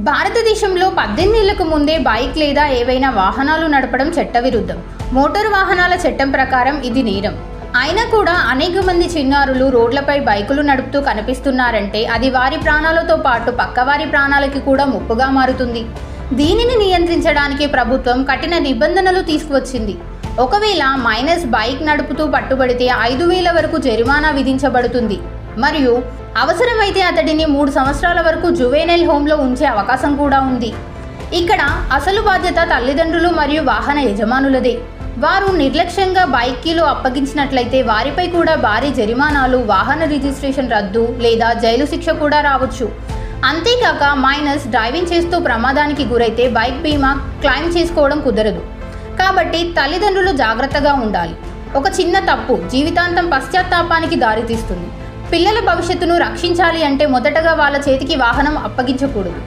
భారతదేశంలో 18 ఏళ్లకు ముందే బైక్ లేదా ఏవైనా వాహనాలు నడపడం చట్టవిరుద్ధం. మోటారు వాహనాల చట్టం ప్రకారం ఇది నేరం. అయినా కూడా అనేక మంది చిన్నారులు రోడ్లపై బైకులు నడుపుతూ కనిపిస్తున్నారంటే అది వారి ప్రాణాలతో పాటు పక్కవారి ప్రాణాలకి కూడా ముప్పుగా మారుతుంది. దీనిని నియంత్రించడానికి ప్రభుత్వం కఠిన నిబంధనలు తీసుకువచ్చింది. ఒకవేళ మైనస్ బైక్ నడుపుతూ పట్టుబడితే 5,000 వరకు జరిమానా విధించబడుతుంది మరియు అవసరమైతే అతడిని 3 సంవత్సరాల వరకు జువెనైల్ హోమ్లో ఉంచే అవకాశం కూడా ఉంది. ఇక్కడ అసలు బాధ్యత తల్లిదండ్రులు మరియు వాహన యజమానులదే. వారు నిర్లక్ష్యంగా బైక్ కీలు అప్పగించినట్లయితే వారిపై కూడా భారీ జరిమానాలు, వాహన రిజిస్ట్రేషన్ రద్దు లేదా జైలు శిక్ష కూడా రావచ్చు. అంతేకాక మైనస్ డ్రైవింగ్ చేస్తూ ప్రమాదానికి గురైతే బైక్ బీమా క్లెయిమ్ చేసుకోవడం కుదరదు. కాబట్టి తల్లిదండ్రులు జాగ్రత్తగా ఉండాలి. ఒక చిన్న తప్పు జీవితాంతం పశ్చాత్తాపానికి దారితీస్తుంది. పిల్లల భవిష్యత్తును రక్షించాలి అంటే మొదటగా వాళ్ళ చేతికి వాహనం అప్పగించకూడదు.